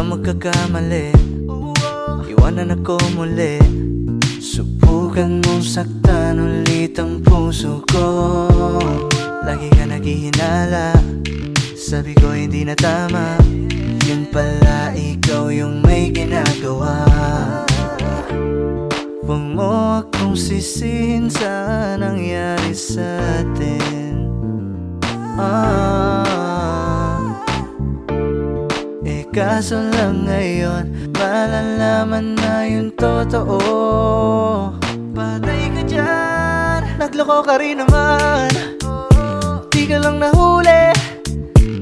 kang magkakamali, iwanan ako muli. Subukan mong saktan ulit ang puso ko. Lagi ka naghihinala, sabi ko hindi na tama. Yun pala ikaw yung may ginagawa. Huwag mo akong sisihin sa nangyari sa atin. Kaso lang ngayon malalaman na yung totoo. Patay ka dyan, nagloko ka rin naman. Di ka lang nahuli,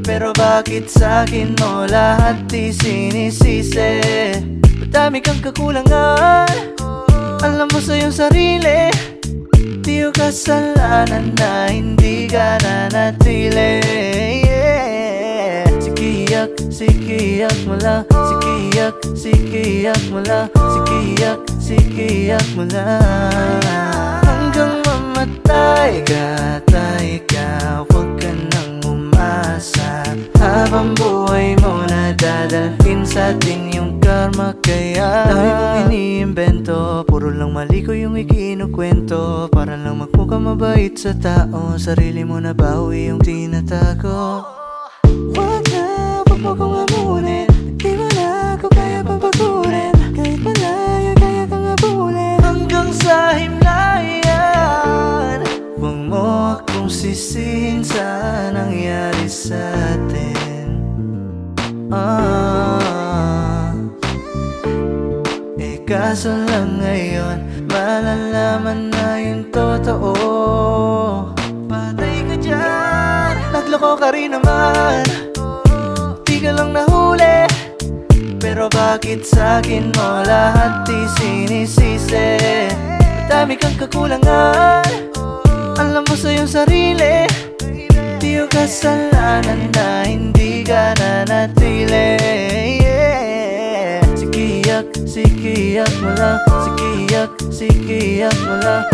pero bakit sa'kin mo lahat isinisisi? Madami kang kakulangan, alam mo sa iyong sarili. Di ko kasalanan na hindi ka nanatili. Sikiyak mo lang, sikiyak mo lang, sikiyak mo lang. Hanggang mamatay ka, tay ka, huwag ka nang umasa. Habang buhay mo na dadalhin sa atin yung karma. Kaya dami mong iniimbento, puro lang mali ko yung ikinukwento. Para lang magmukhang mabait sa tao, sarili mo na bawi yung tinatago. Huwag mo kong amunin, di mo na ako kaya papagurin. Kahit malayo kaya kang abulin, hanggang sa himlayan. Huwag mo akong sisihin sa nangyari sa atin. Kaso lang ngayon malalaman na yung totoo. Patay ka dyan, nagloko ka rin naman. Di ka lang nahuli, pero bakit sa'kin mo lahat isinisisi? Madami kang kakulangan, alam mo sa iyong sarili. Di ko kasalanan na hindi ka nanatili. Sikiyak mo lang, sikiyak mo lang,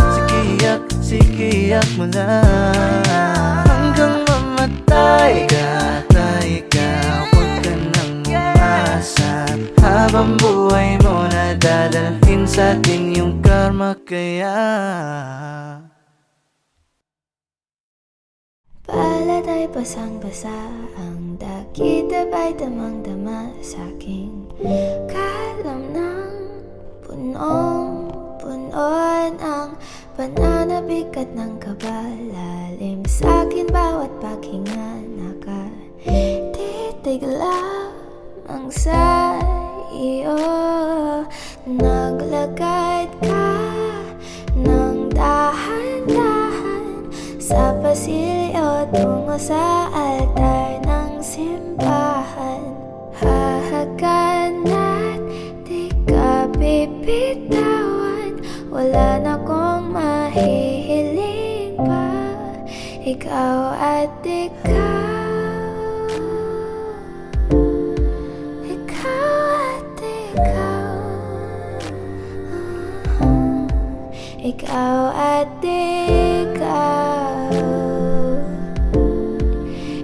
sikiyak mo lang. Hanggang mamatay ka, tay ka, huwag ka nang umasa. Habang buhay mo na dadalhin sa atin yung karma. Kaya palad ay basang-basa, ang dakita ba'y damang-dama sa'king kalam ng punong-punon. Ang banana bigat ng kabalalim sa'kin bawat paghinga. Nakatitig lamang sa iyo, naglagad ka ng dahan-dahan sa pasilyo tungo sa altar ng simbahan. Hahagan at di ka bibitawan, wala na kong mahihiling pa. Ikaw at ikaw, ikaw at ikaw, ikaw at ikaw,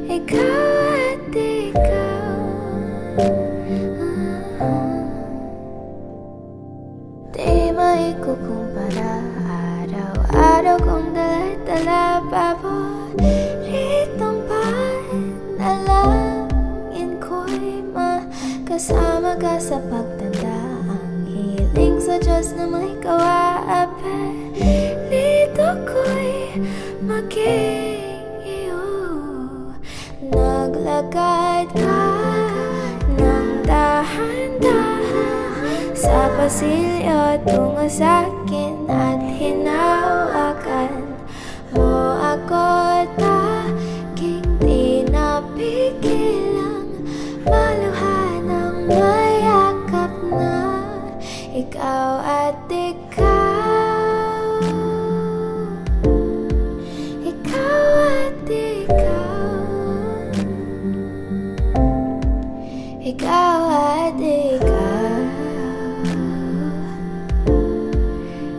ikaw at ikaw. Di maikukumpara, araw-araw kong dala-dala paboritong panalangin ko'y makasama ka sa pagtanda. Ang hiling sa Diyos na may kawaapelito ko'y maging iyo. Naglagad ka ng dahan-dahan sa pasilyo tungo sa'kin at hinawakan mo ako. Tanging di napigilang maluha ng mayakap na ikaw at ikaw, ikaw at ikaw, ikaw at ikaw,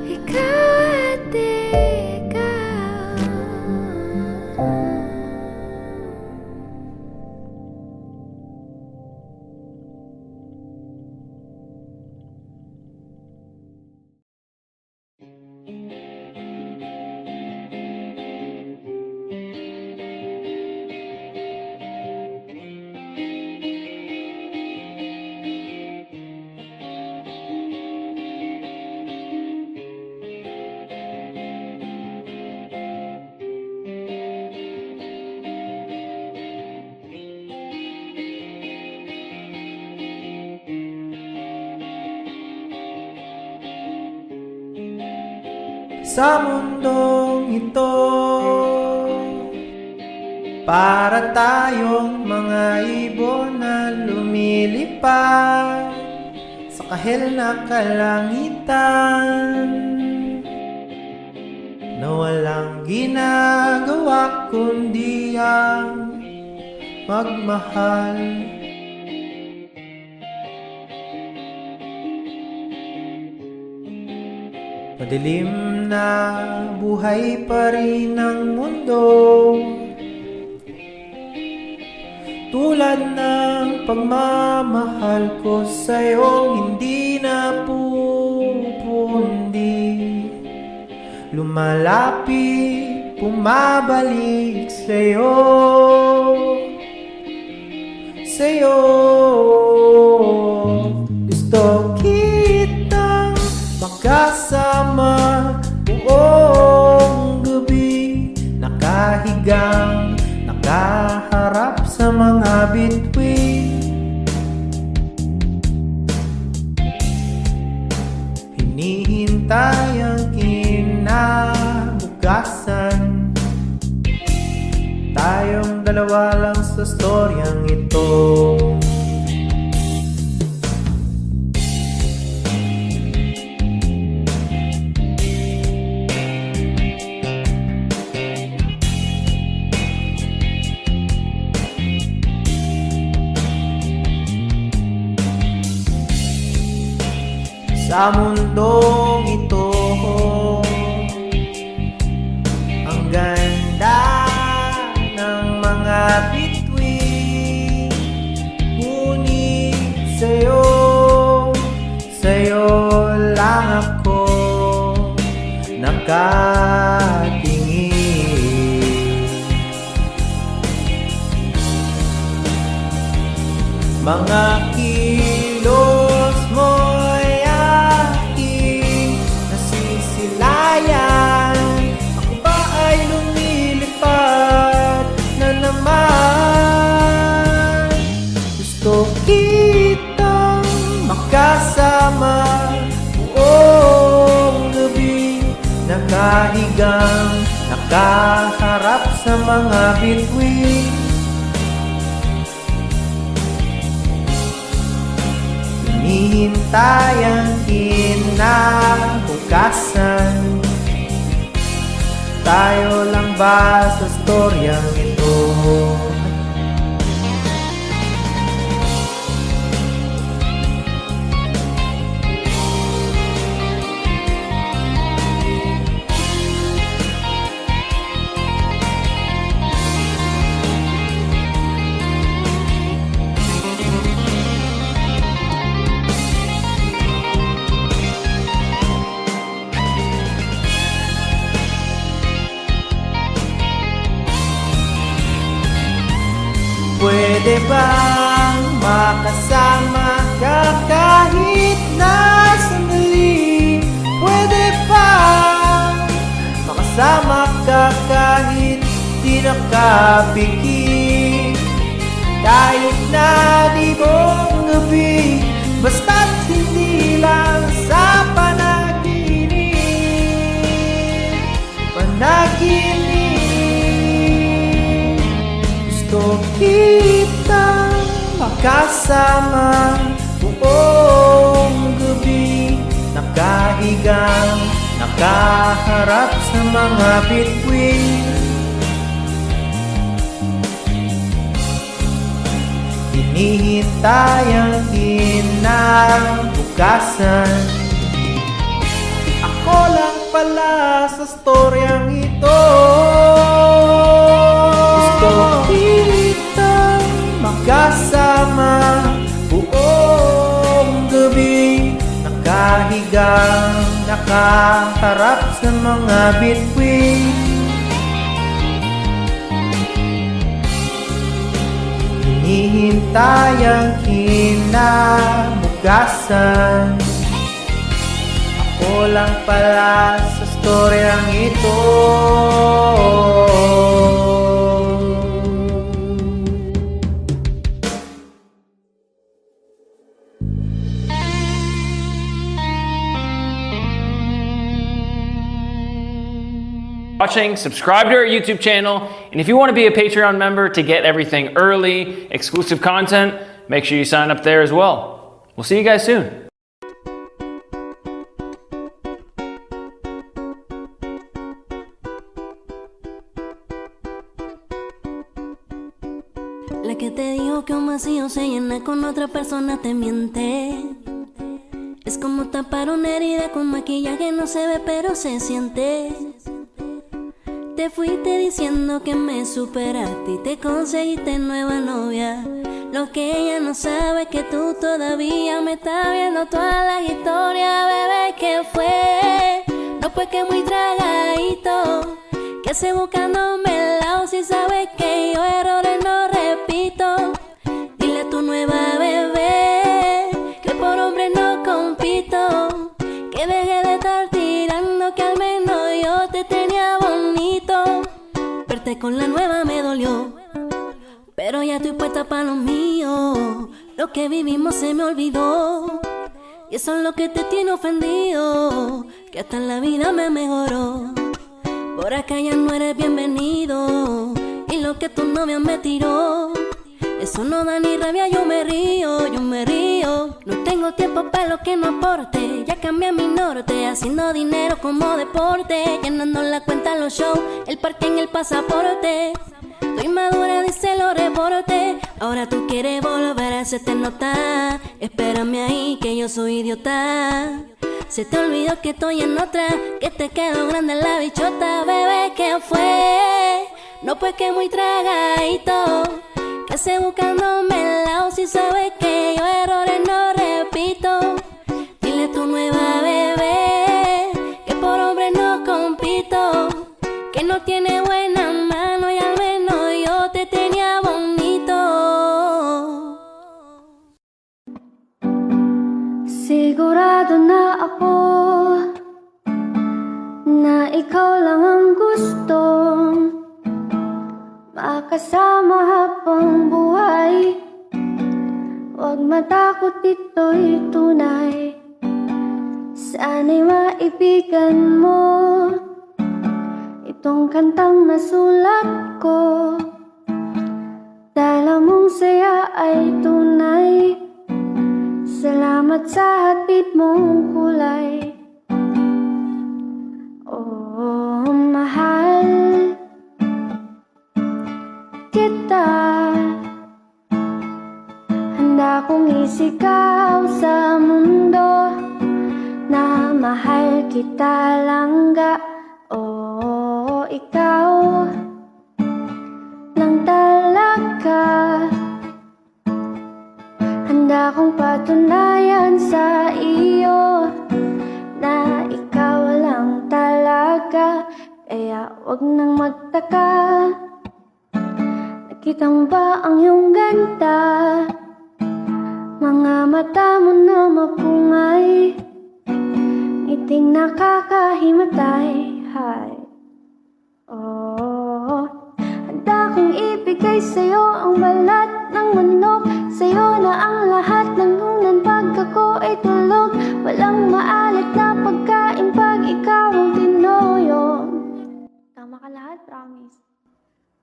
ikaw at ikaw. sa mundong ito. Para tayong mga ibon na lumilipad sa kahil na kalangitan, na walang ginagawa kundi ang magmahal. Madilim na buhay pa rin ang mundo, tulad ng pagmamahal ko sa'yo hindi na pupundi. Lumalapit, bumabalik sa'yo, sa'yo. Gusto kitang makasama buong gabi, nakahigang, nakaharap sa mga bituin. Hinihintay ang kinabukasan, tayong dalawa lang sa storyang ito. Sa mundong ito, ang ganda ng mga bituin, ngunit sa'yo, sa'yo lang ako nakatingin. Mga kilos mo'y aking nasisilayan, ako ba ay lumilipad na naman? Gusto kitang makasama buong gabi, nakahigang, nakaharap sa mga bituin. Hinihintay ang kinabukasan, tayo lang ba sa storyang ito? Pwede bang makasama ka kahit na sandali? Pwede bang makasama ka kahit di nakapikit? Kahit na di buong gabi, basta't hindi lang sa panaginip. Panaginip. Gusto kitang makasama buong gabi, nakahigang, nakaharap sa mga bituin. Hinihintay ang kinabukasan, ako lang pala sa storyang ito. Gusto kitang makasama buong gabi, nakahigang, nakaharap sa mga bituin. Hinihintay ang kinabukasan, ako lang pala sa storyang ito. watching, subscribe to our YouTube channel, and if you want to be a Patreon member to get everything early, exclusive content, make sure you sign up there as well. We'll see you guys soon. La que te dijo que un vacío se llena con otra persona te miente. Es como tapar una herida con maquillaje, no se ve pero se siente. Te fuiste diciendo que me superaste y te conseguiste nueva novia. Lo que ella no sabe es que tú todavía me estás viendo toda la historia, bebé, ¿qué fue? No fue que muy tragadito, que hace buscándome el lado si sabes que yo errores no repito. Dile a tu nueva bebé que por hombre no compito, que deje de estar tirando, que al menos yo te tenía bonito. Verte con la nueva me dolió, pero ya estoy puesta para lo mío. Lo que vivimos se me olvidó, y eso es lo que te tiene ofendido, que hasta en la vida me mejoró. Por acá ya no eres bienvenido, y lo que tu novia me tiró, eso no da ni rabia, yo me río, yo me río. No tengo tiempo para lo que no aporte, ya cambié mi norte, haciendo dinero como deporte, llenando la cuenta los shows, el parque en el pasaporte. Estoy madura, dice los reportes, ahora tú quieres volver a hacerte notar. Espérame ahí que yo soy idiota. Se te olvidó que estoy en otra, que te quedó grande la bichota, bebé, ¿qué fue? No pues que muy tragadito, que hace buscándome el lado si sabes que yo errores no repito. Dile a tu nueva bebé que por hombre no compito, que no tiene buena mano y al menos yo te tenía bonito. Sigurado na ako na ikaw lang ang gustong makasama habang buhay. Huwag matakot, ito'y tunay. Sana'y maibigan mo itong kantang nasulat ko. Dala mong saya ay tunay. Salamat sa hatid mong kulay. Oh, mahal kita. Handa kong isigaw sa mundo na mahal kita langga. Oh, ikaw lang talaga. Handa kong patunayan sa iyo na ikaw lang talaga. Kaya wag nang magtaka, nakita mo ba ang iyong ganda? Mga mata mo na mapungay, ngiting nakakahimatay. Hi. Oh, handa kong ibigay sa'yo ang balat ng manok. Sa'yo na ang lahat ng nunan pag ako ay tulog. Walang maalat na pagkain pag ikaw ang tinoyo. Tama ka lahat, promise.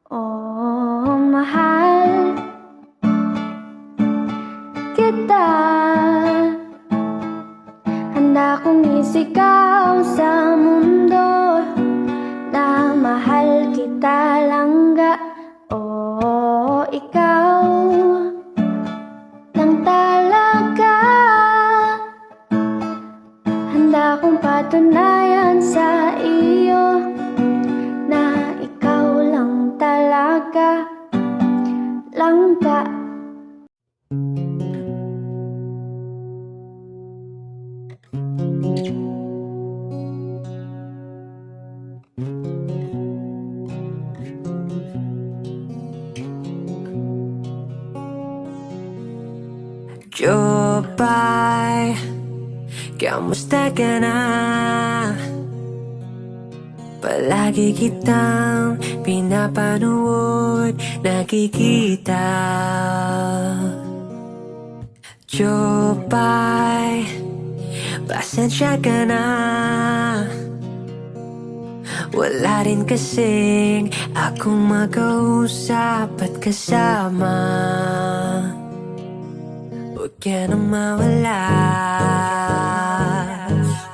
Oh, mahal kita. Handa kong isigaw sa mundo na mahal kita langga. Oh, ikaw lang talaga. Handa kong patunayan sa iyo na ikaw lang talaga. Langga. Jopay, kamusta ka na? Palagi kitang pinapanood, nakikita. Jopay, pasensya ka na. Wala rin kasing akong makausap at kasama. Huwag ka nang mawala,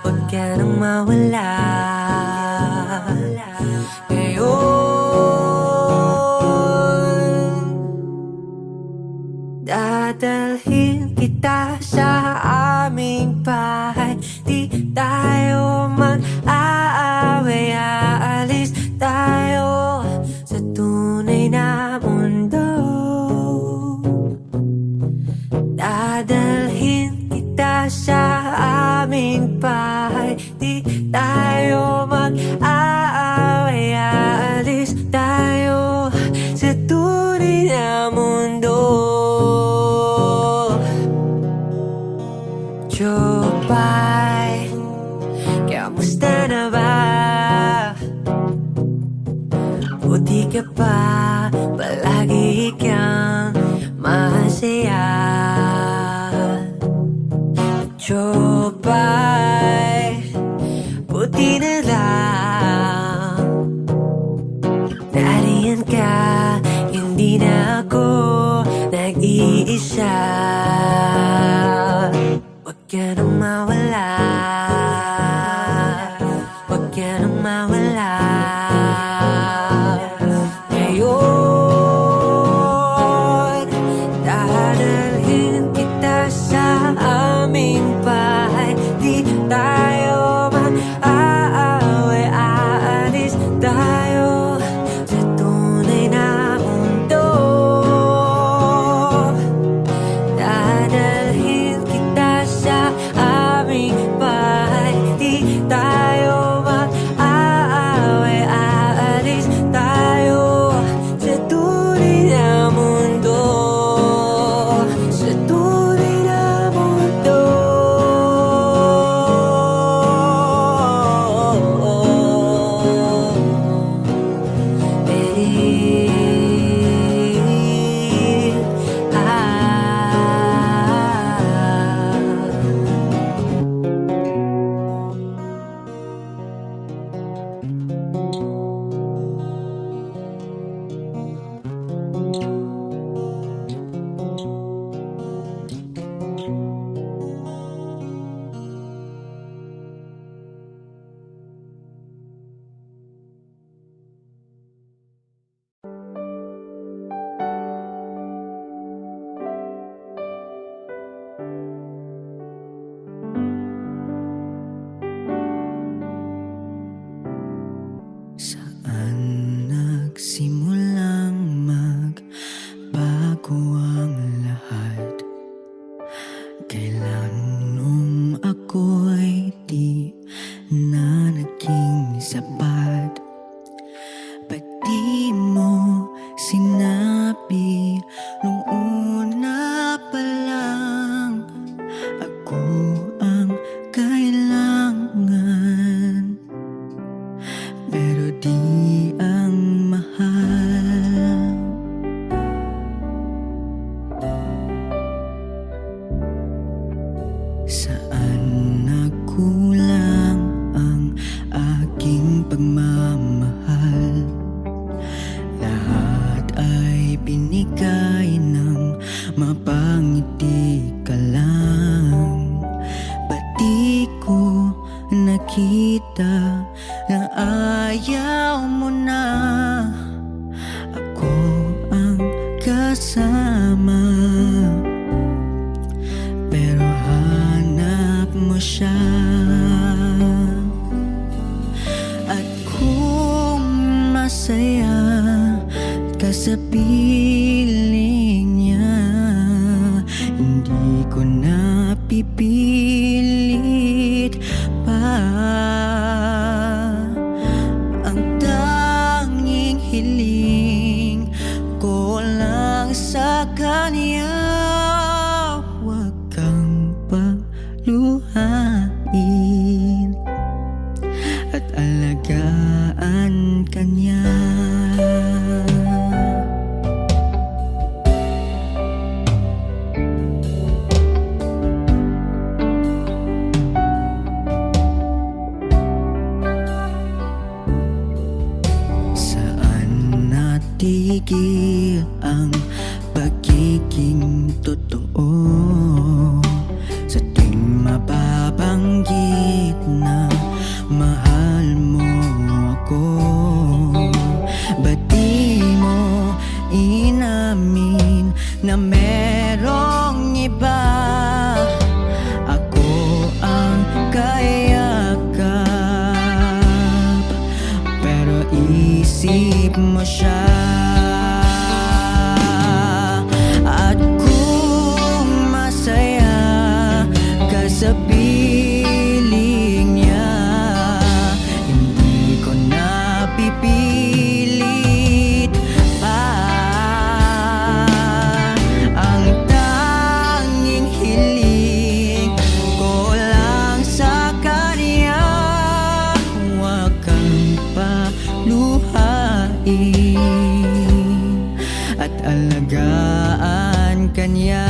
huwag ka nang mawala. Ngayon, dadalhin kita sa aming bahay. Di tayo mag-aaway, aalis tayo sa tunay na mundo. Dadalhin kita sa aming bahay. Di tayo mag-aaway, aalis tayo sa tunay na mundo. Jopay, kamusta na ba? Buti ka pa, palagi kang masaya. Jopay, buti na lang nariyan ka, hindi na ako nag-iisa. Huwag ka nang mawala, huwag ka nang mawala. Ngayon, dadalhin kita sa aming bahay. Di tayo mag-aaway, aalis tayo sa tunay na mundo. Dadalhin kita sa aming bahay. Di tayo mag-aaway, aalis tayo sa tunay na mundo. Sa tunay na mundo. Saan nagsimulang magbago ang lahat? Kailan nung ako'y di na naging sapat? Ba't di mo sinabi nung una pa lang ako ang kailangan? Pero di ang mahal. Saan nagkulang ang aking pagmamahal? Lahat ay binigay ng mapangiti ka lang. Ba't di ko nakita na ayaw mo na ako ang kasama? Pero hanap mo siya. At kung masaya ka sa piling niya, hindi ko na pipilit pa. Ang tanging hiling ko lang sa kanya, huwag kang paluhain at alagaan ka niya. ibahagi ang pagiging totoo. Sa tuwing mababanggit na mahal mo ako, ba't di mo inamin na merong iba? Ako ang kayakap, pero isip mo siya. At kung masaya ka sa piling niya, hindi ko na pipilit pa. Ang tanging hiling ko lang sa kanya, huwag kang paluhain at alagaan kanya.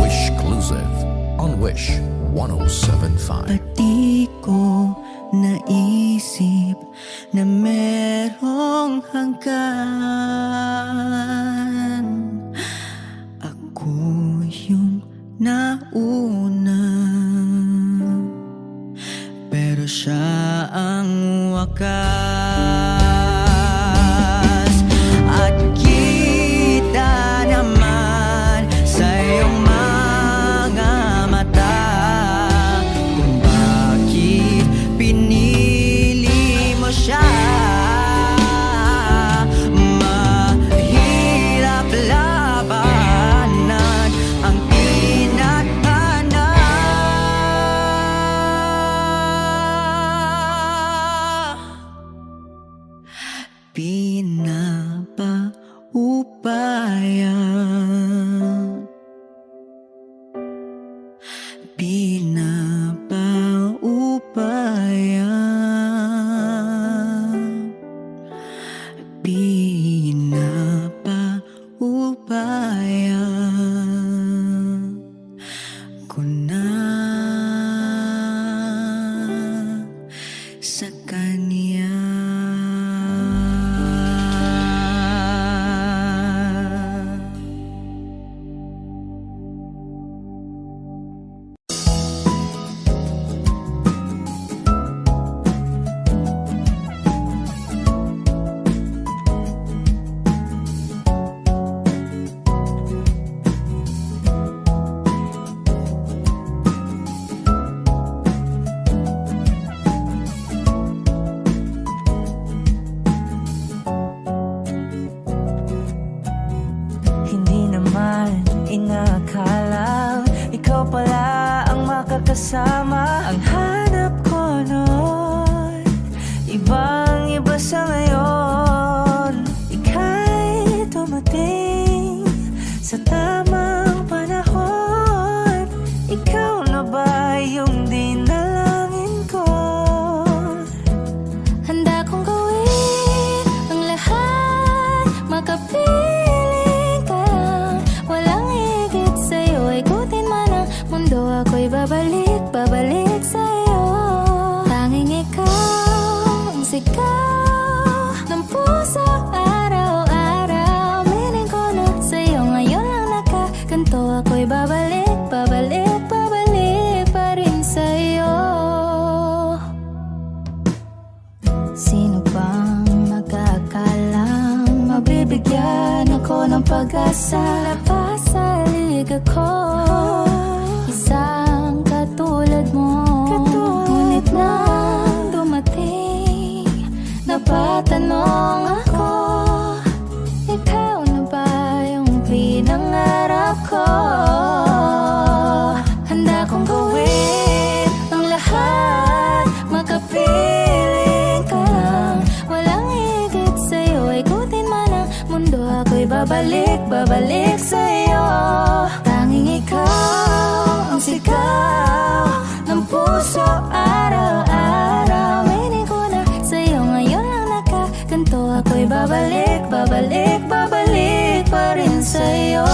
Wish Exclusive on Wish 1075. Pati ko naisip na merong hanggan. Ako yung nauna, pero siya ang wakas. At kita naman sa iyong mga mata kung bakit pinili mo siya. Mahirap labanan ang tinatana. Pinapaubaya, pinapaubaya, pinapaubaya ko na sa kanya. Hindi naman inakala ikaw pala ang makakasama. Ang hanap ko noon, ibang iba sa ngayon. Ika'y dumating sa tamang panahon. Ikaw na ba yung dinalangin ko? Handa kong gawin ang lahat, makapiling ka lang. Walang higit sa'yo, ikutin man ang mundo. Ako'y babalik, babalik sa'yo. Tanging ikaw ang sigaw ng puso araw-araw. Miling ko na sa'yo, ngayon lang nakaganto. Ako'y babalik, babalik, babalik pa rin sa'yo. Sino bang mag-aakalang mabibigyan ako ng pag-asa? Lapas sa liga ko, isang katulad mo. Ngunit nang dumating, napatanong ako, ikaw na ba yung pinangarap ko? Handa kong gawin ang lahat, makapiling ka lang. Walang higit sa'yo, ikutin man ang mundo. Ako'y babalik, babalik sa'yo. Tanging ikaw ang sigaw ng puso araw-araw. Mining ko na sa'yo, ngayon lang nakaganto. Ako'y babalik, babalik, babalik pa rin sa'yo.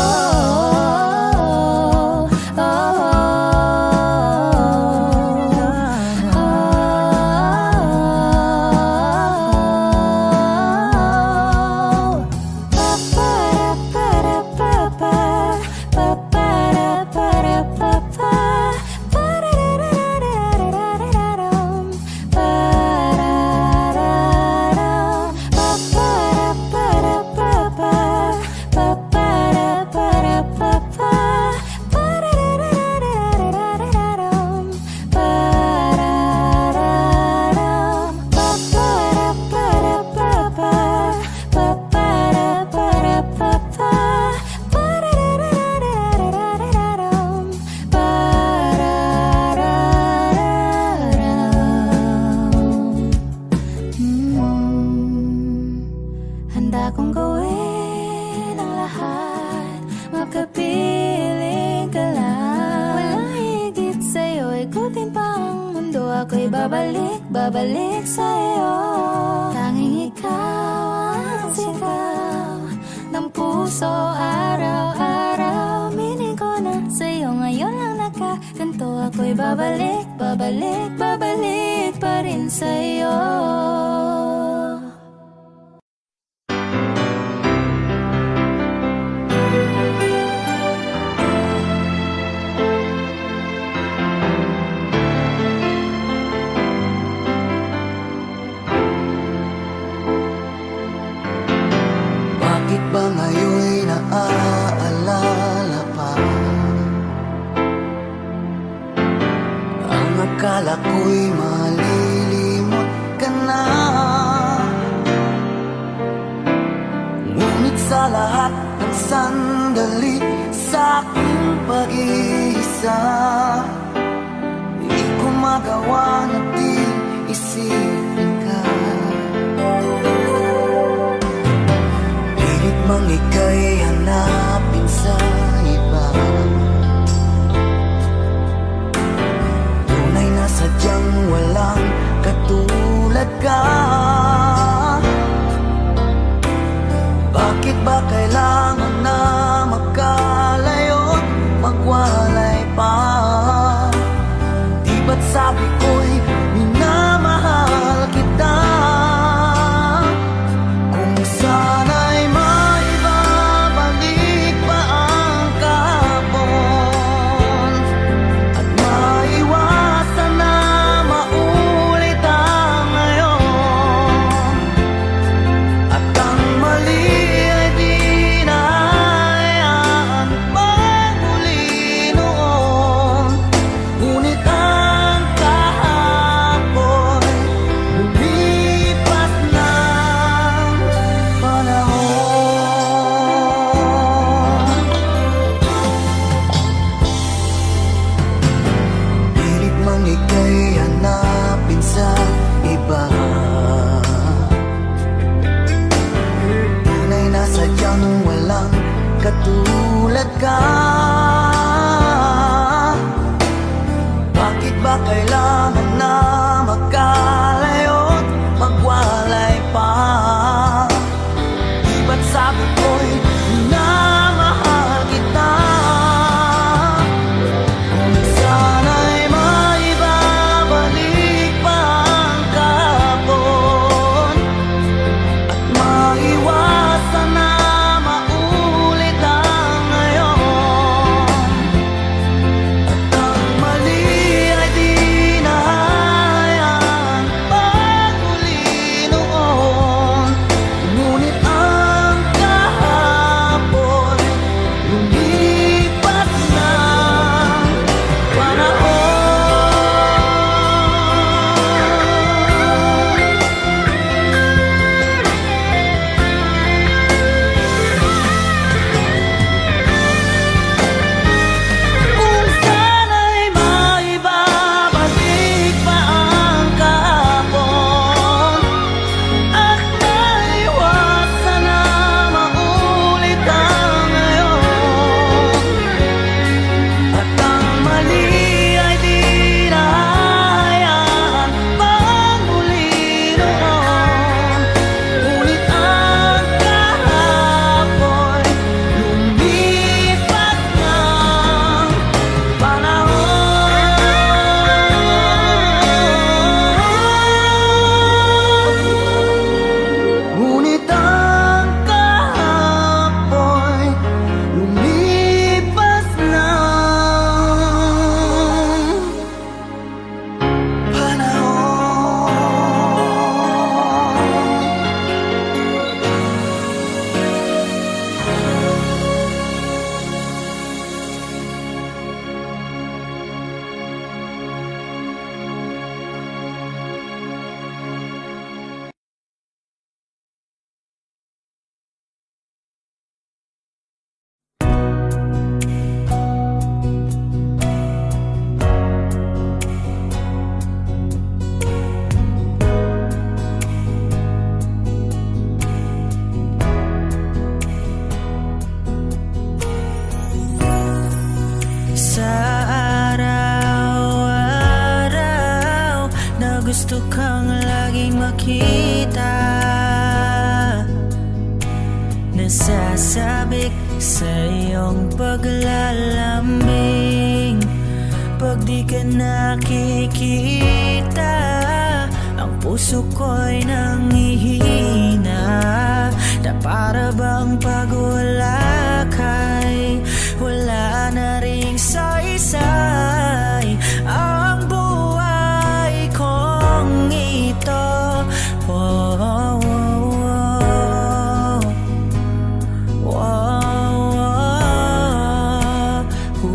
babalik, babalik sa'yo. Tanging ikaw ang sigaw ng puso araw-araw. Mining ko na sa'yo ngayon lang nakaganto. Ako'y babalik, babalik, babalik pa rin sa'yo. Bakit ba ngayon'y naaalala pa ang akala ko'y malilimot ka na? Ngunit sa lahat ng sandali sa aking pag-iisa, di ko magawa na di isipin ka. Pilit mang ika'y hanapin sa iba, tunay na sadyang walang katulad ka. Bakit ba kailangan na magkalayo't magwalay pa? Di ba't sabi ko'y minamahal kita? Kung sana'y maibabalik pa ang kahapon at maiwasan na maulit ang ngayon, kang laging makita, nasasabik sa iyong paglalambing. Pag di ka nakikita, ang puso ko'y nanghihina, na para bang pag wala ka'y wala na ring saysay ang buhay kong ito. Oh, oh, oh, oh, oh, oh, oh.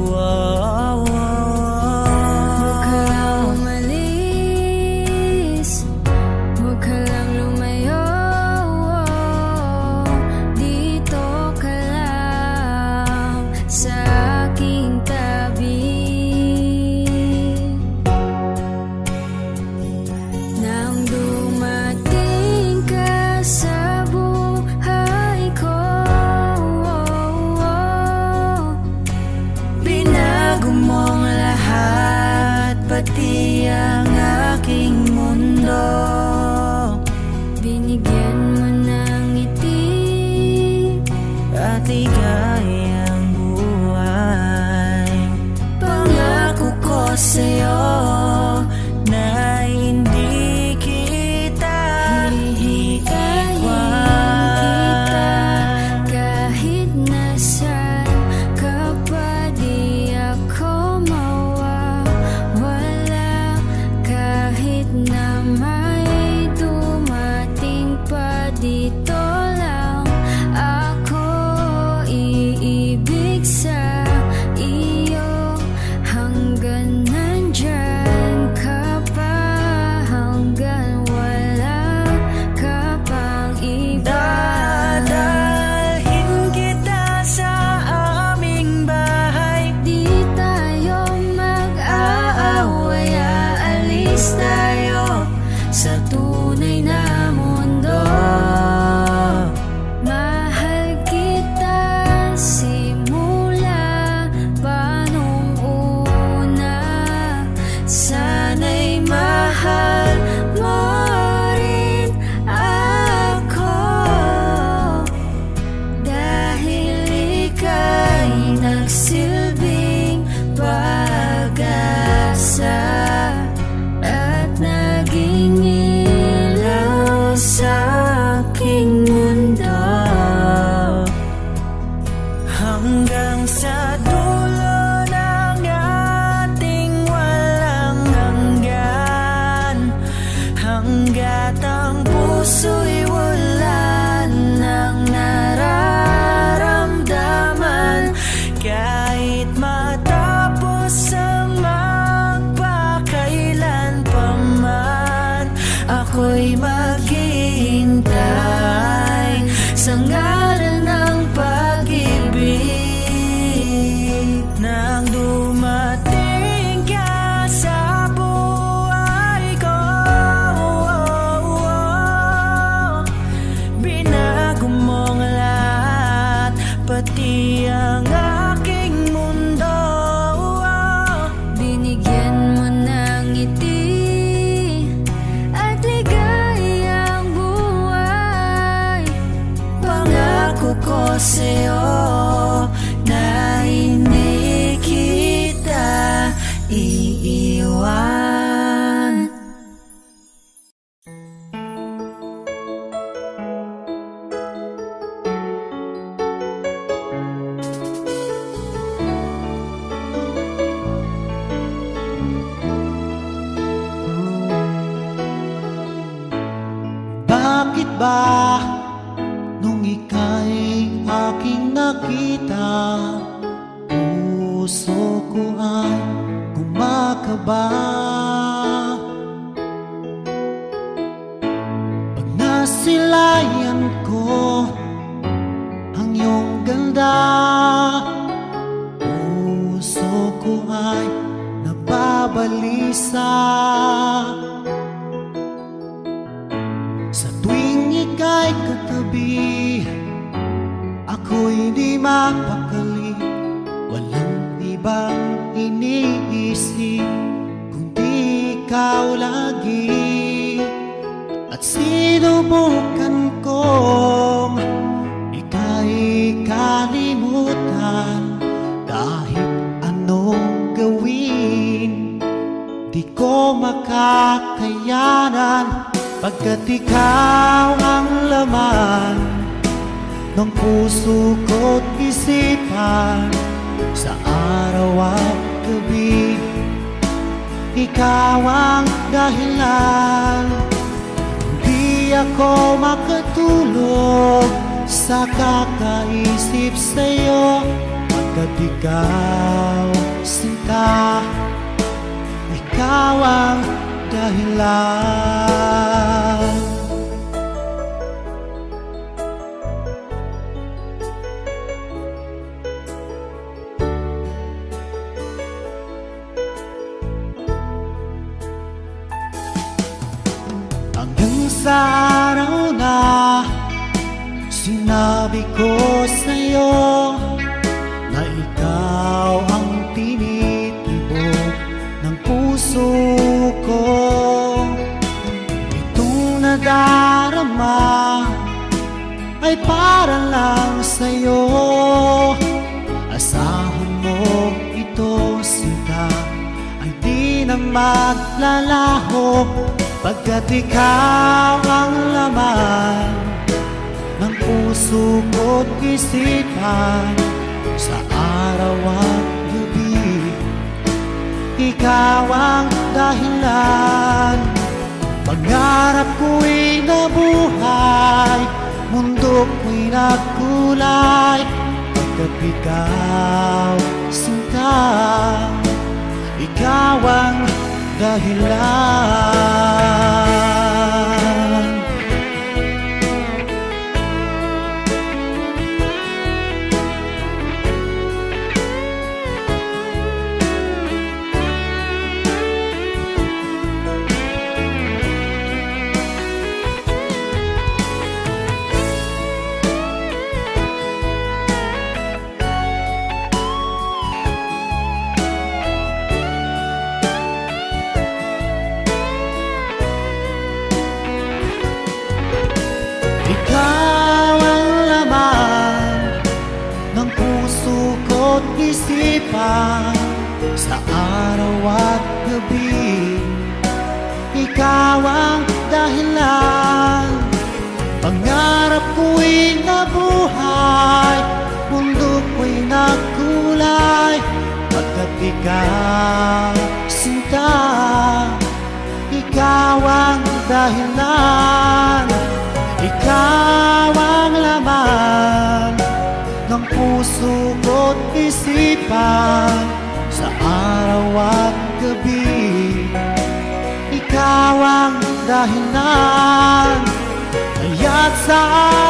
Huwag ka lang umalis, huwag ka lang lumayo, dito ka lang sa aking tabi. Nang dumating ka sa buhay ko, Binago mong lahat, pati ang aking mundo. binigyan mo ng ngiti, At ligayang buhay. Pangako ko sa'yo na hindi kita iiwan. kahit nasaan ka pa di ako mawawala, kahit na may dumating pa dito lang ako iibig sa iyo hanggang nandyan ka pa, hanggang wala ka pang iba. Dadalhin kita sa aming bahay. Di tayo mag-aaway, aalis tayo sa tunay na mundo. Mahal kita simula pa nung una, Sana'y mahal mo rin ako, dahil ika'y nagsilbing pag-asa at naging ilaw sa aking mundo. Hanggang sa dulo ng ating walang hanggan, hanggat ang puso'y wala nang nararamdaman. Kahit matapos ang magpakailan pa man, ako'y maghihintay sa ngalan ng pag-ibig. Nang dumating ka sa buhay ko, binago mong lahat, pati ang aking mundo. binigyan mo ng ngiti at ligayang buhay. Pangako ko sa'yo na hindi kita iiwan. Bakit ba nung ika'y aking nakita, puso ko ay kumakaba? Pag nasilayan ko ang iyong ganda, puso ko ay nababalisa. Sa tuwing ika'y katabi, ako'y di mapakali. Walang ibang iniisip kundi ikaw lagi. At sinubukan kong ika'y kalimutan. Kahit anong gawin, di ko makakayanan, pagkat ikaw ang laman ng puso ko't isipan. Sa araw at gabi, ikaw ang dahilan. Di ako makatulog sa kakaisip sa'yo, pagkat ikaw, sinta, ikaw ang dahilan. Hanggang sa araw na sinabi ko sa'yo na ikaw ang tinitibok ng puso ko. Itong nadarama ay para lang sa'yo. Asahan mo ito, sinta, ay di na maglalaho, pagkat ikaw ang laman ng puso ko't isipan. Sa araw at gabi, ikaw ang dahilan. Pangarap ko'y nabuhay, mundo ko'y nagkulay, pagkat ikaw, sinta, ikaw ang dahilan. Ikaw ang laman ng puso ko't isipan. Sa araw at gabi, ikaw ang dahilan. Pangarap ko'y nabuhay, mundo ko'y nagkulay, pagkat ikaw, sinta, ikaw ang dahilan. Ikaw ang laman ng puso ko't isipan. Sa araw at gabi, ikaw ang dahilan. Kaya't sa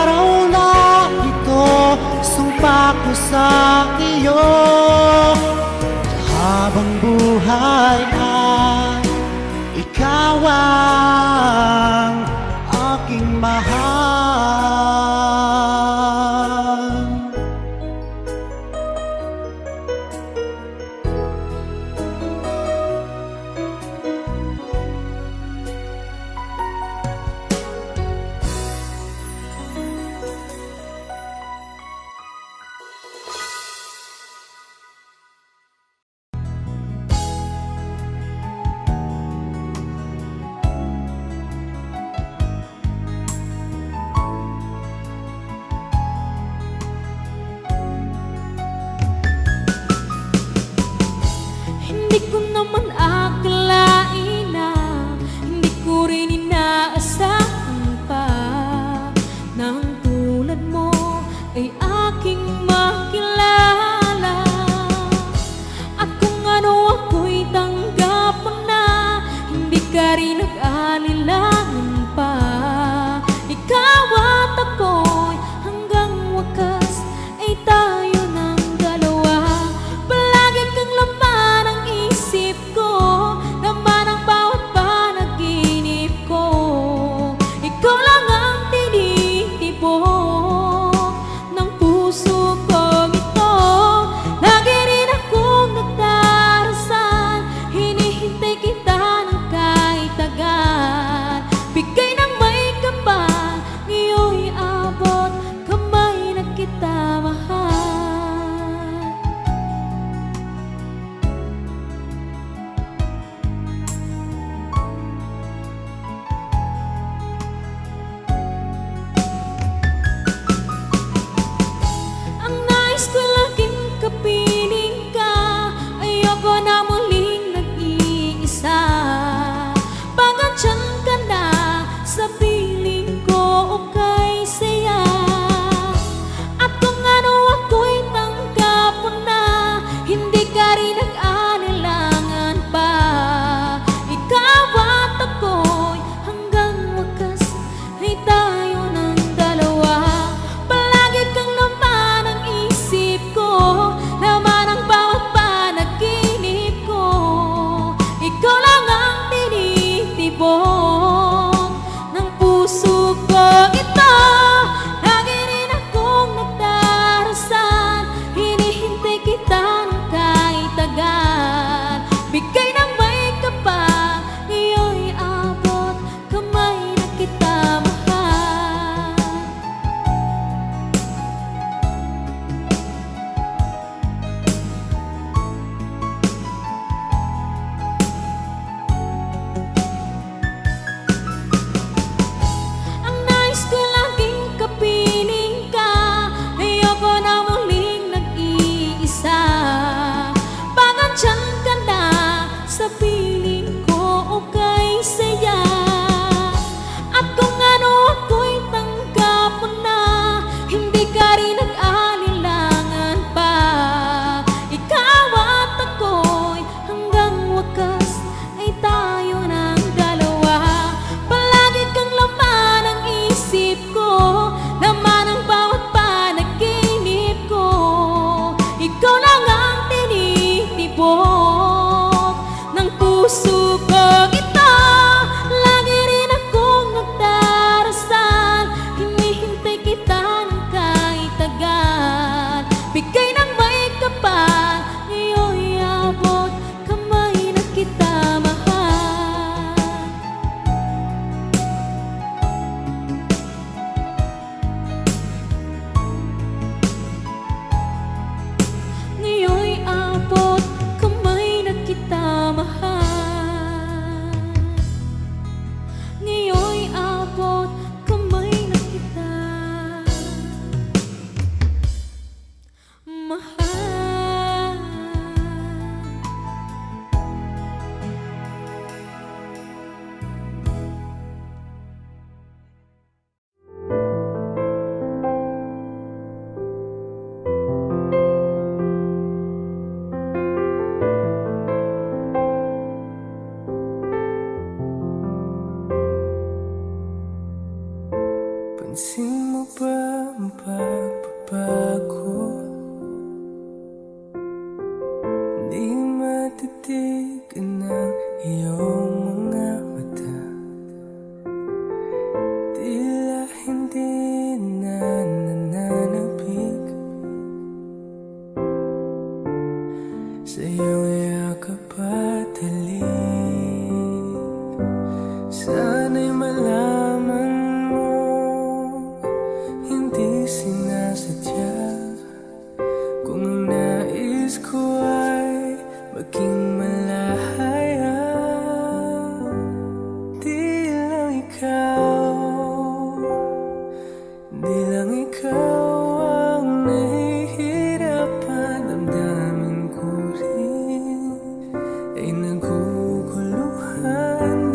araw na ito, sumpa ko sa iyo, habang buhay ay ikaw ang aking mahal. Pansin mo ba ang pagbabago? Di matitigan ang iyong mga mata. Tila hindi na nananabik sa iyong yakap at halik. Sana'y malaman mo, hindi sinasadya. Kung ang nais ko ay maging malaya, di lang ikaw ang nahihirapan. Damdamin ko rin ay naguguluhan.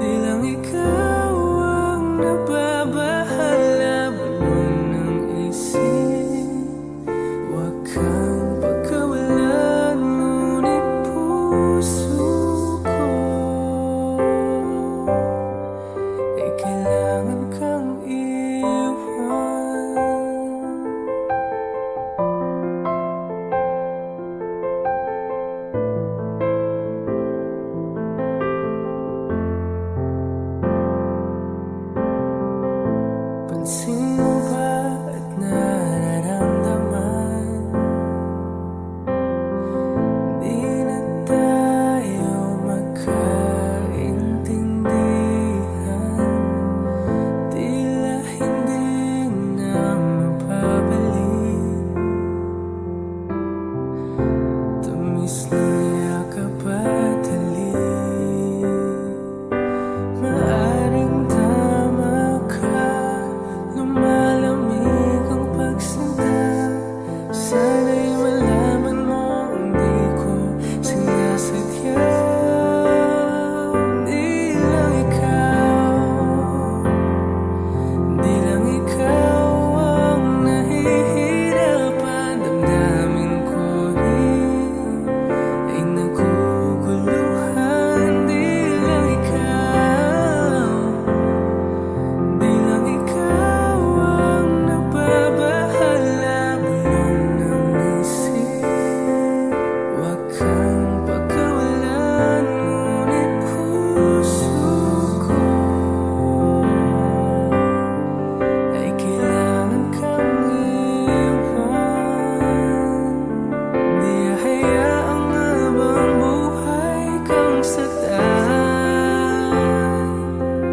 Di lang ikaw ang nababahala. Bulong ng isip, huwag kang pagkawalan. Ngunit puso ko ay kailangan kang iwan. Pansin mo ba at nararamdaman? Di na tayo magkaintindihan. Tila hindi na mapabalik. Tamis ng yakap at halik. Maaring tama ka, lumalamig ang pagsinta. Sana'y malaman mo, hindi ko sinasadya. Di lang ikaw ang nahihirapan. Damdamin ko rin ay naguguluhan. Di lang ikaw ang nababahala. Bulong ng isip, huwag kang pagkawalan. Ngunit puso ko ay kailangan kang iwan. Di hayaang habang buhay kang saktan.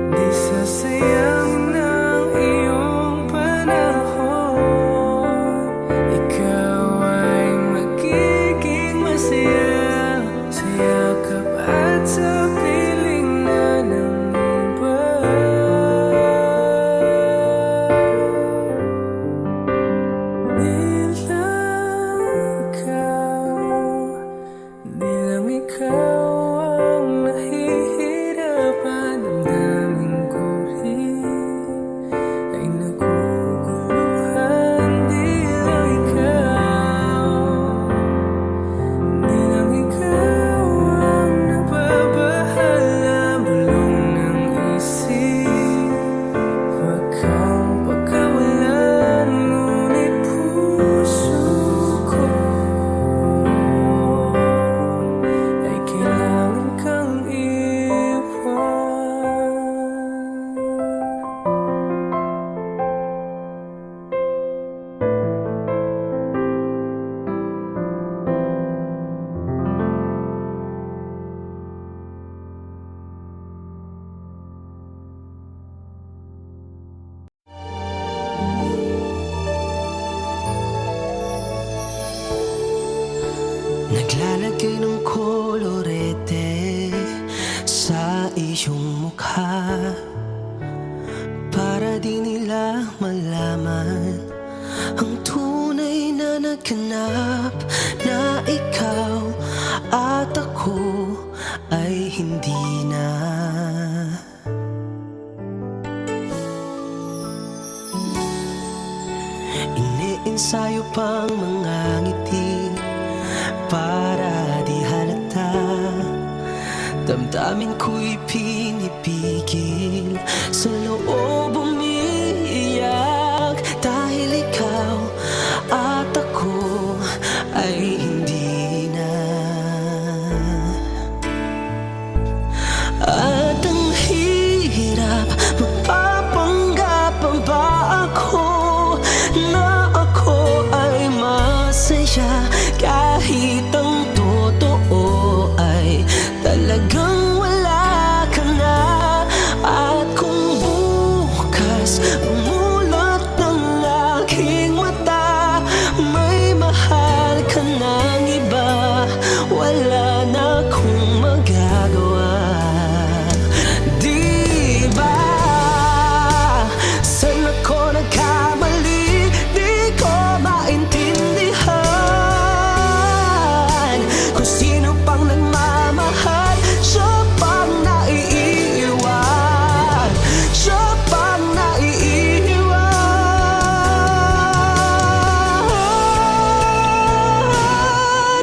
Di sasayangin ang iyong panahon. Ikaw ay magiging masaya sa yakap at sa piling na ng iba. Di lang ikaw ang nahihirapan. Damdamin ko rin ay naguguluhan. Di lang ikaw ang nababahala. Bulong ng isip, huwag kang pagkawalan. Ngunit puso ko ay kailangan kang iwan. Naglalagay ng kolorete sa iyong mukha para di nila malaman ang tunay na naganap, na ikaw at ako ay hindi na. Iniensayo pang mga ngiti para di halata. Damdamin ko'y pinipigil, sa loob umiiyak, dahil ikaw at ako ay hindi na. At ang hirap, magpapanggap pa ba ako na ako ay masaya, kahit ang totoo ay talagang wala ka na. At kung bukas umulat ng aking mata, may mahal ka ng iba, wala na akong magagawa. Di ba? Saan ako nagkamali? Di ko maintindihan kung sino pang nagmamahal, siya pang naiiwan, siya pang naiiwan.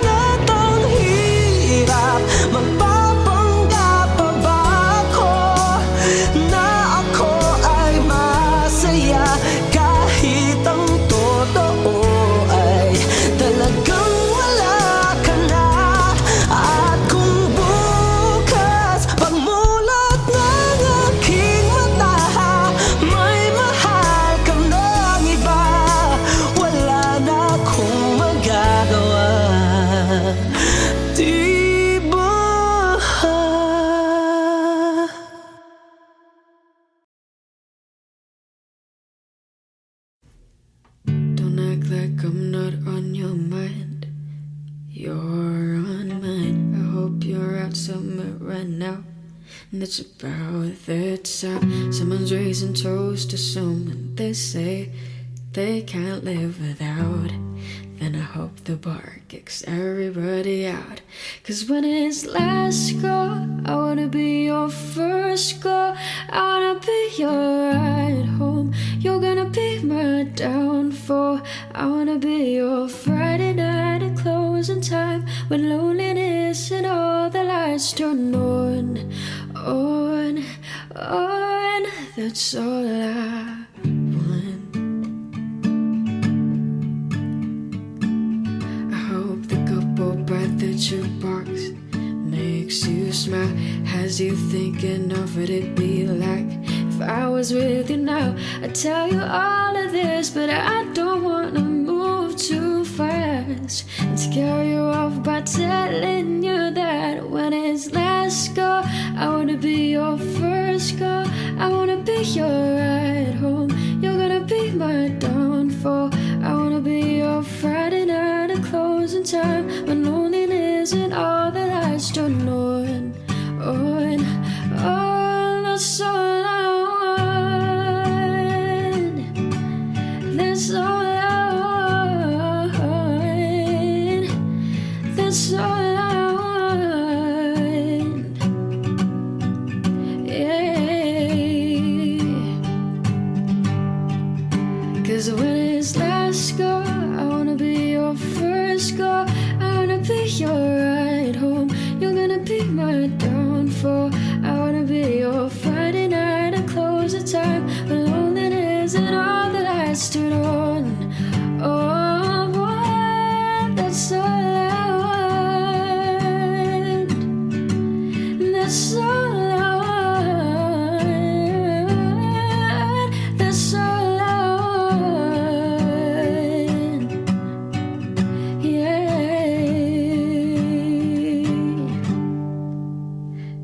At ang hirap, magpapanggap pa ba ako na ako ay masaya, kahit ang totoo ay talagang wala ka na. At kung bukas pagmulat ng aking mata, may mahal ka ng iba, wala na akong magagawa. Di ba? Don't act like I'm not on your mind. You're on mine. I hope you're out somewhere right now, and it's about that time. Someone's raising toast to someone they say they can't live without. Then I hope the bar kicks everybody out. 'Cause when it's last call, I wanna be your first call. I wanna be your ride home. You're gonna be my downfall. I wanna be your Friday night at closing time, when loneliness and all the lights turn on. That's all I want. I hope the couple by the jukebox makes you smile, has you thinking of what it'd be like if I was with you now. I'd tell you all of this, but I don't wanna move too fast and scare you off by telling you that when it's last go, I wanna be your first call. I wanna be your ride home. You're gonna be my downfall. I wanna be your Friday night at closing time, when loneliness and all the lights turn on. That's all I want. That's all I want. That's all I want. Yeah. 'Cause when it's last go, I wanna be your first go. I wanna be your ride home. You're gonna be my downfall. I wanna be your Friday night at closing time, when loneliness and all the lights turn on. That's all I want. That's all I want. That's all I want. Yeah.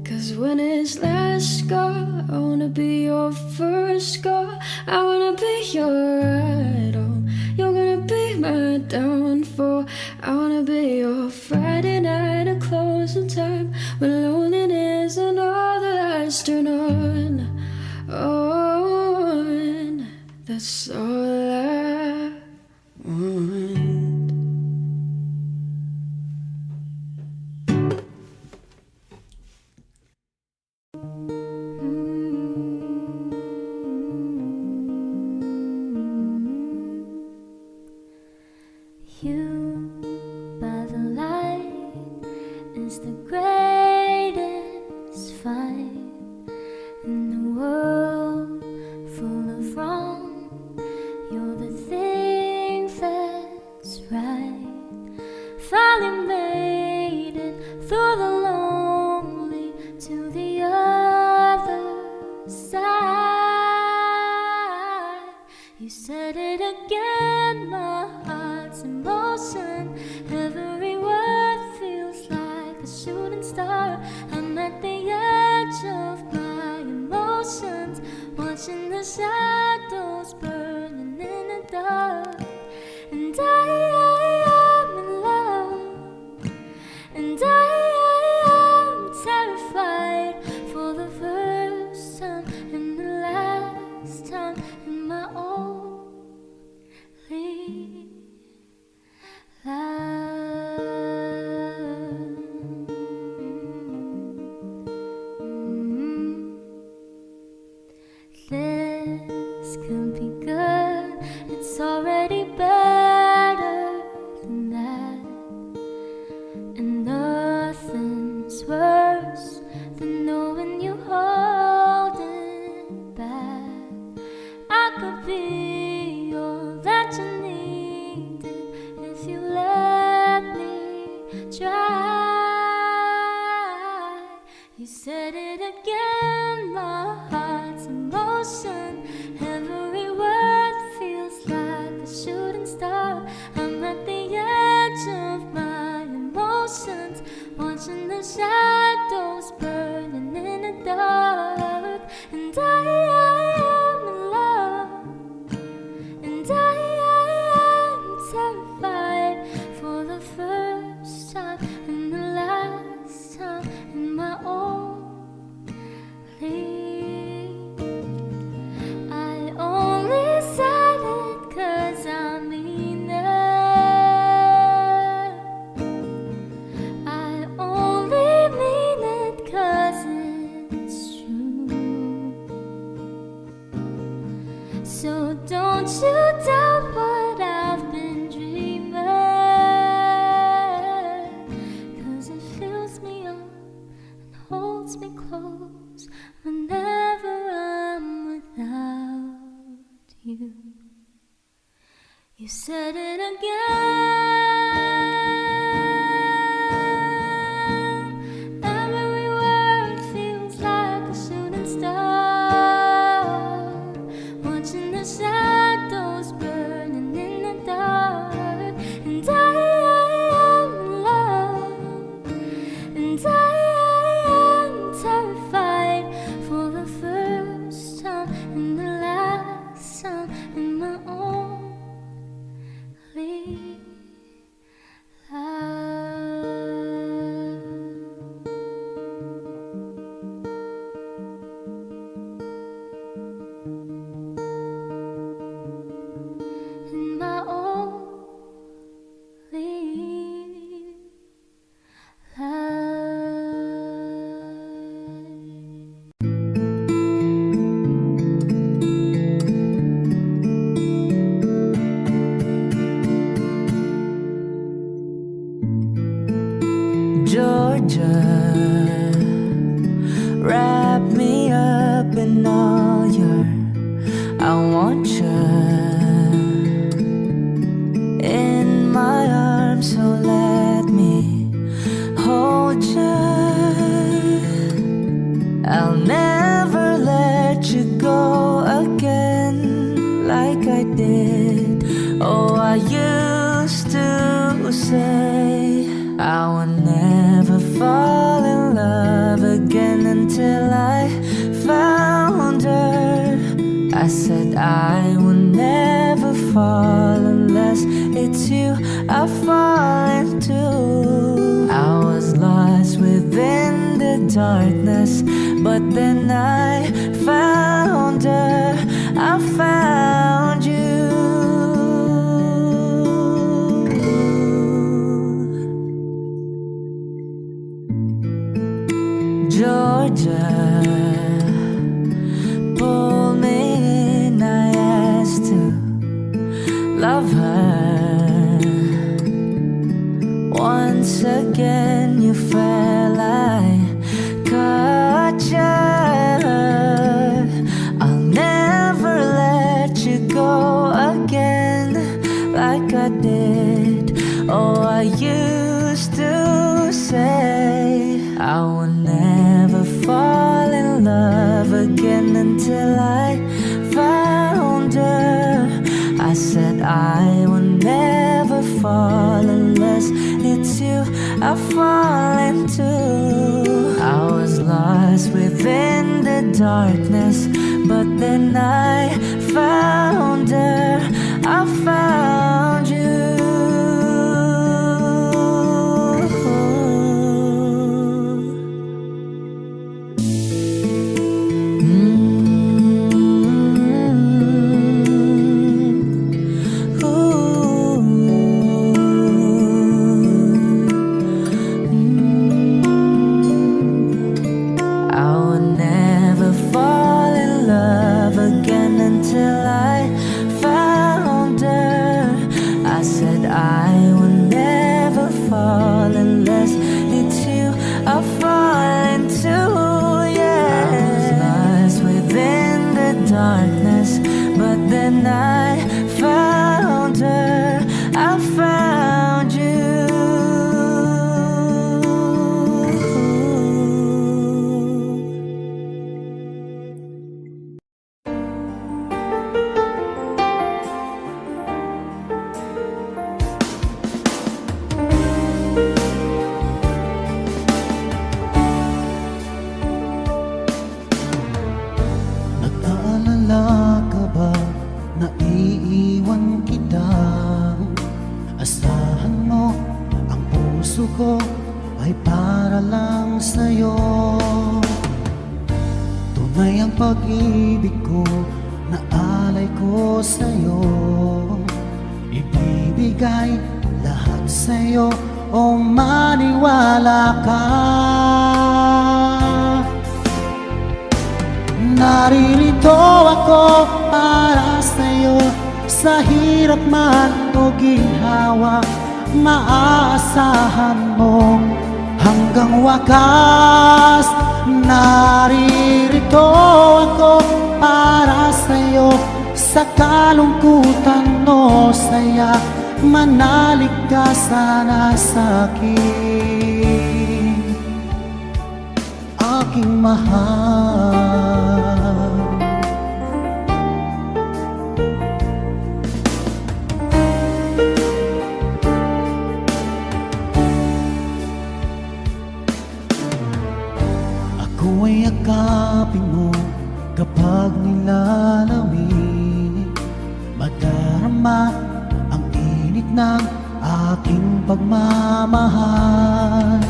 'Cause when it's last go, I wanna be your first go. I wanna be your ride home. You're gonna be my downfall. I wanna be your Friday night at closing time, when loneliness and all the lights turn on. That's all I want. You by the light is the greatest for the first time and the last time in my only life. This could be good, it's already better than that. And nothing's worse than knowing you hold it back. I could be all that you needed if you let me try. You said it again, my heart's in motion. Every word feels like a shooting star. I'm at the edge of my emotions, watching the shadows burning in the dark. And I am in love, and I am terrified for the first time and the last time in my only. I only said it 'cause I mean it. I only mean it 'cause it's true. So don't you doubt what I've been dreaming, 'cause it fills me up and holds me close whenever I'm without you. You said it again. Every word feels like a shooting star, watching the shadows burning in the dark. And I am in love, and I am terrified for the first time and the last time in my only life. In my only life. Georgia, wrap me up in all your I want you in my arms, so let me hold you. I'll never let you go again like I did. Oh, I used to say I would never fall in love again until I found her. I said I would never fall unless it's you I fall into. I was lost within the darkness, but then I found her. I found you. Georgia, pull me in, I asked to love her. Once again you fell, I caught you. I'll never let you go again like I did. Oh, I used to say I would never fall in love again until I found her. I said I would never fall unless it's you I fall into. I was lost within the darkness, but then I found her. I found you. pag-ibig ko na alay ko sa'yo, ibibigay lahat sa'yo o maniwala ka. Naririto ako para sa'yo, sa hirap man o ginhawa, maaasahan mo hanggang wakas. Naririto ako para sa'yo, sa kalungkutan o saya, manalig ka sana sa'kin, aking mahal. Ako ay yakapin mo kapag nilalamig, madarama ang init ng aking pagmamahal.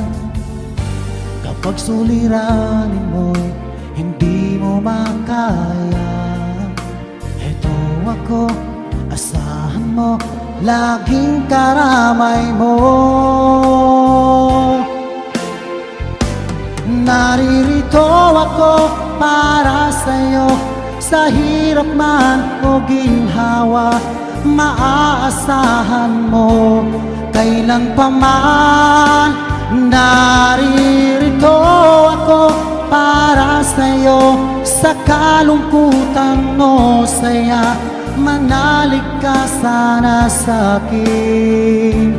Kapag suliranin mo'y hindi mo makaya, eto ako, asahan mo, laging karamay mo. Naririto ako para sa'yo, sa hirap man o ginhawa, maaasahan mo kailan pa man. Naririto ako para sa'yo, sa kalungkutan o saya, manalig ka sana sa'kin,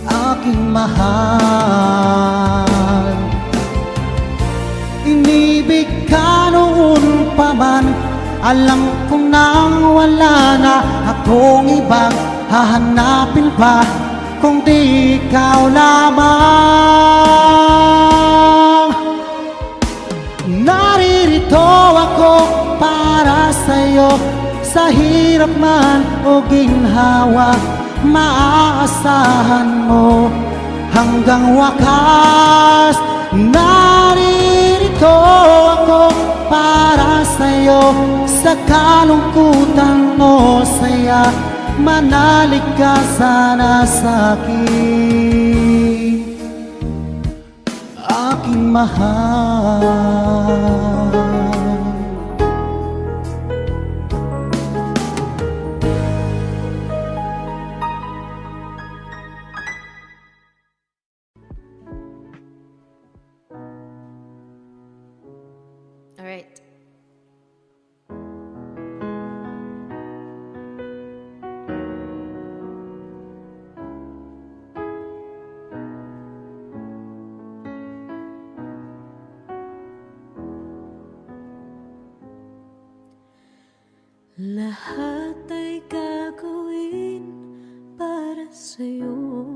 aking mahal. Inibig ka noon pa man, alam kong nang wala na akong ibang hahanapin pa, kung di ikaw lamang. Naririto ako para sa'yo, sa hirap man o ginhawa, maaasahan mo hanggang wakas. Naririto ako para sa'yo, sa kalungkutan o saya, manalig ka sana sa'kin, aking mahal. All right. Lahat ay gagawin para sa'yo,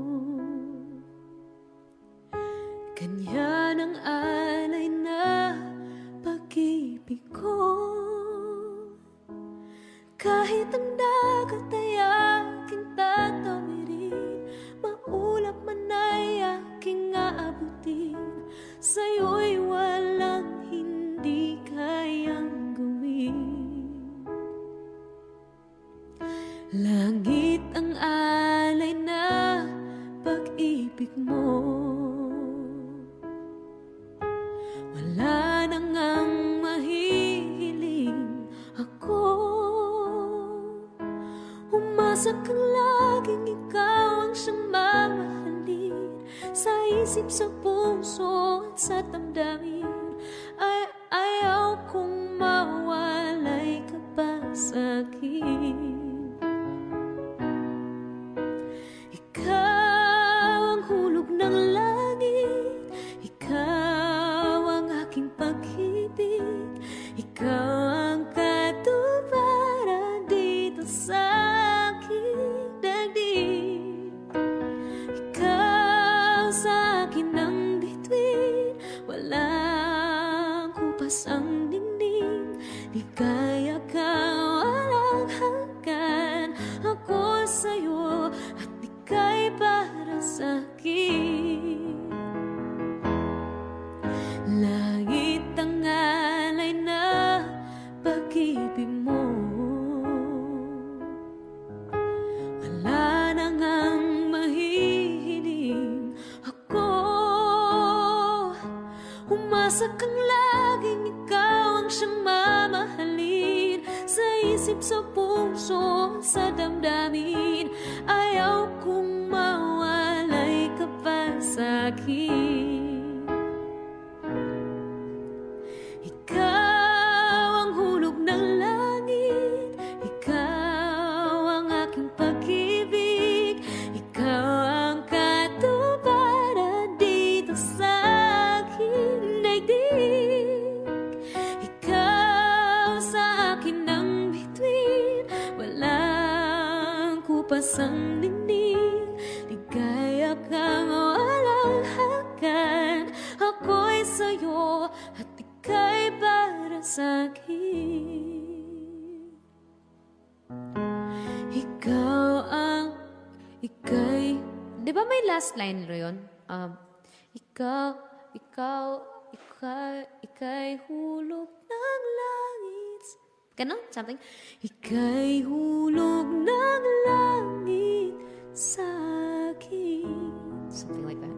ganyan ang alay na pag-ibig ko. Kahit ang dagat ay aking tatawirin, maulap man ay aking aabutin, sa'yo'y walang hindi kayang gawin. Langit ang alay na pag-ibig mo, wala nang ang mahihiling ako. Umasa kang laging ikaw ang siyang mamahalin, sa isip, sa puso at sa damdamin, ay ayaw kong mawalay ka pa sa'kin. Ikaw ang hulog ng langit, ikaw ang aking pag-ibig, ikaw ang katuparan dito sa aking daigdig. Ikaw sa akin ang bituin, walang kupas ang dingding, di kaya ka walang hanggan. Ako sa'yo at ika'y para sa'kin. Langit ang alay na kang laging ikaw ang siyang mamahalin. Sa isip, sa puso, sa damdamin, ayaw kong mawalay ka pa sa'kin. Ikaw ang hulog ng langit, ikaw ang aking pag-ibig, ikaw ang katuparan dito sa aking daigdig. Ikaw sa akin ang bituin, walang kupasang dingding. Ligaya kang walang hanggan, ako'y sa'yo at ika'y para sa'kin. Ikaw ang ika'y... Di ba may last line ro yun? Ika'y hulog ng langit. Ganon? Something? Ika'y hulog ng langit sa'kin. Something like that.